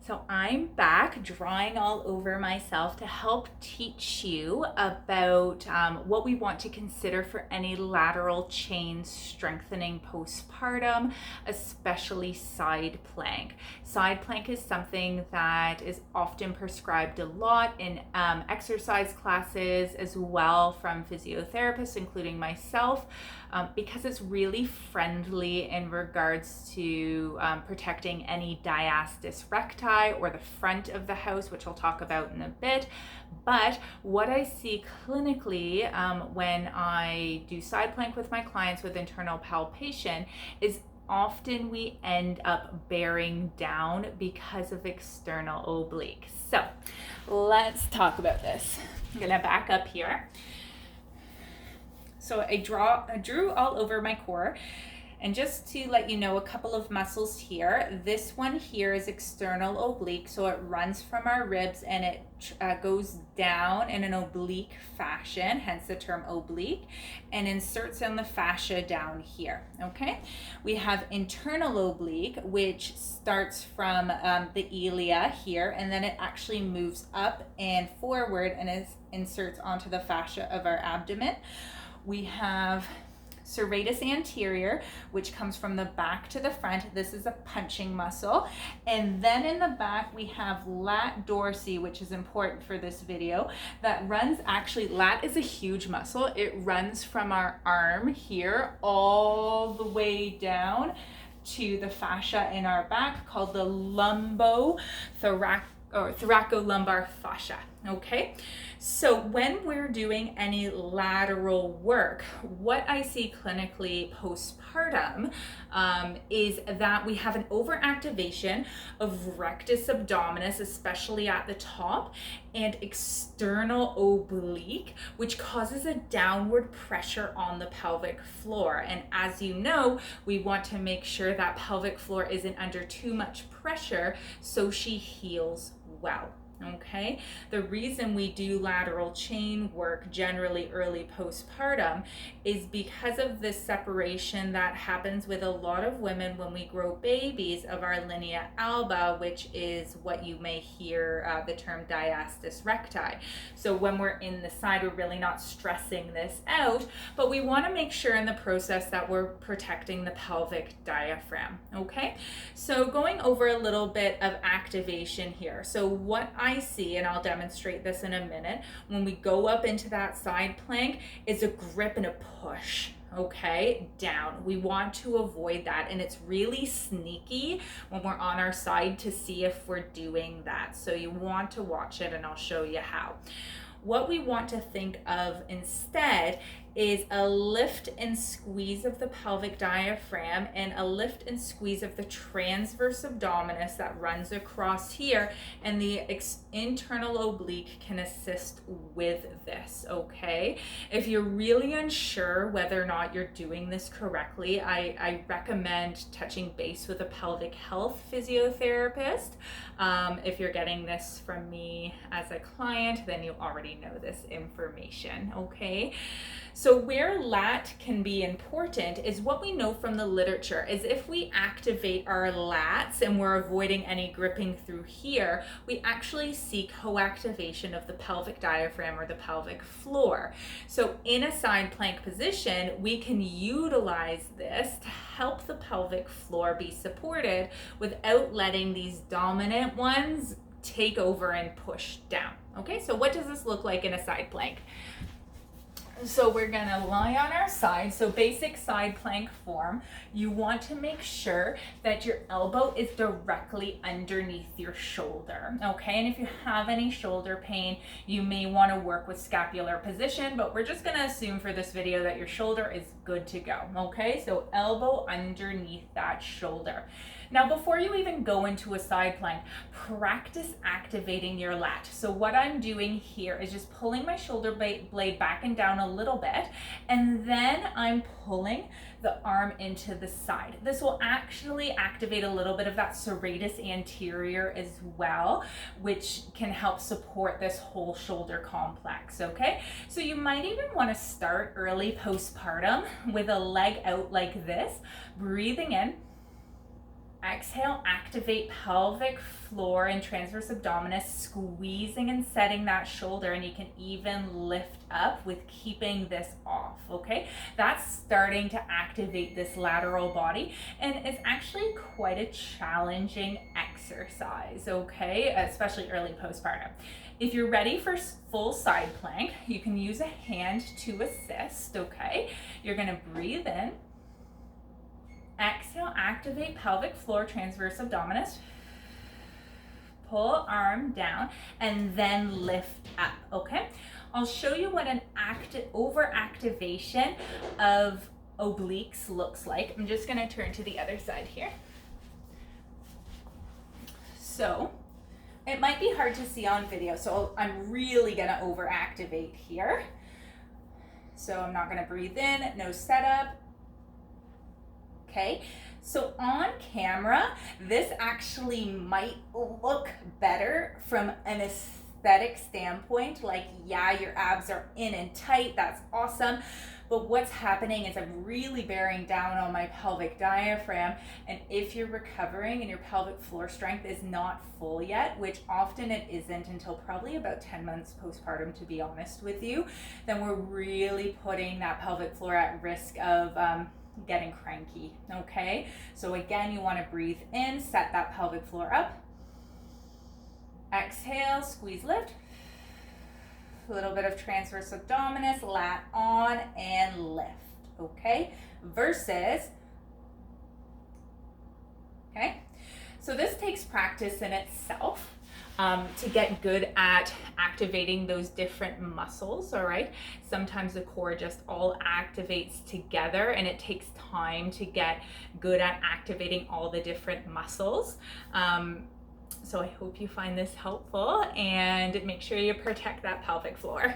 So I'm back drawing all over myself to help teach you about what we want to consider for any lateral chain strengthening postpartum, especially side plank. Side plank is something that is often prescribed a lot in exercise classes as well from physiotherapists, including myself. Because it's really friendly in regards to protecting any diastasis recti or the front of the house, which I'll talk about in a bit. But what I see clinically when I do side plank with my clients with internal palpation is often we end up bearing down because of external oblique. So let's talk about this. I'm gonna back up here. So I drew all over my core. And just to let you know a couple of muscles here, this one here is external oblique. So it runs from our ribs and it goes down in an oblique fashion, hence the term oblique, and inserts in the fascia down here, okay? We have internal oblique, which starts from the ilia here, and then it actually moves up and forward and inserts onto the fascia of our abdomen. We have serratus anterior, which comes from the back to the front. This is a punching muscle. And then in the back, we have lat dorsi, which is important for this video, that runs, actually, lat is a huge muscle. It runs from our arm here all the way down to the fascia in our back called the thoracolumbar fascia, okay? So when we're doing any lateral work, what I see clinically postpartum is that we have an overactivation of rectus abdominis, especially at the top, and external oblique, which causes a downward pressure on the pelvic floor. And as you know, we want to make sure that pelvic floor isn't under too much pressure so she heals well. Okay, the reason we do lateral chain work generally early postpartum is because of this separation that happens with a lot of women when we grow babies of our linea alba, which is what you may hear the term diastasis recti. So when we're in the side, we're really not stressing this out, but we want to make sure in the process that we're protecting the pelvic diaphragm. Okay, so going over a little bit of activation here. So what I see, and I'll demonstrate this in a minute, when we go up into that side plank is a grip and a push, okay, down. We want to avoid that, and it's really sneaky when we're on our side to see if we're doing that. So you want to watch it, and I'll show you how. What we want to think of instead is a lift and squeeze of the pelvic diaphragm and a lift and squeeze of the transverse abdominis that runs across here, and the internal oblique can assist with this, okay? If you're really unsure whether or not you're doing this correctly, I recommend touching base with a pelvic health physiotherapist. If you're getting this from me as a client, then you already know this information, okay? So where lat can be important is what we know from the literature is if we activate our lats and we're avoiding any gripping through here, we actually see co-activation of the pelvic diaphragm or the pelvic floor. So in a side plank position, we can utilize this to help the pelvic floor be supported without letting these dominant ones take over and push down. Okay, so what does this look like in a side plank? So we're gonna lie on our side. So basic side plank form, you want to make sure that your elbow is directly underneath your shoulder, okay? And if you have any shoulder pain, you may wanna work with scapular position, but we're just gonna assume for this video that your shoulder is good to go, okay? So elbow underneath that shoulder. Now, before you even go into a side plank, practice activating your lat. So what I'm doing here is just pulling my shoulder blade back and down a little bit, and then I'm pulling the arm into the side. This will actually activate a little bit of that serratus anterior as well, which can help support this whole shoulder complex, okay? So you might even want to start early postpartum with a leg out like this, breathing in Exhale, activate pelvic floor and transverse abdominis, squeezing and setting that shoulder, and you can even lift up with keeping this off, okay? That's starting to activate this lateral body, and it's actually quite a challenging exercise, okay? Especially early postpartum. If you're ready for full side plank, you can use a hand to assist, okay? You're gonna breathe in. Exhale, activate pelvic floor, transverse abdominis. Pull arm down and then lift up, okay? I'll show you what an overactivation of obliques looks like. I'm just gonna turn to the other side here. So, it might be hard to see on video, so I'm really gonna overactivate here. So I'm not gonna breathe in, no setup. Okay, so on camera, this actually might look better from an aesthetic standpoint, like, yeah, your abs are in and tight, that's awesome. But what's happening is I'm really bearing down on my pelvic diaphragm, and if you're recovering and your pelvic floor strength is not full yet, which often it isn't until probably about 10 months postpartum, to be honest with you, then we're really putting that pelvic floor at risk of getting cranky, okay? So again, you want to breathe in, set that pelvic floor up. Exhale, squeeze, lift. A little bit of transverse abdominis, lat on and lift, okay? Versus, okay? So this takes practice in itself. To get good at activating those different muscles, all right? Sometimes the core just all activates together, and it takes time to get good at activating all the different muscles. So I hope you find this helpful, and make sure you protect that pelvic floor.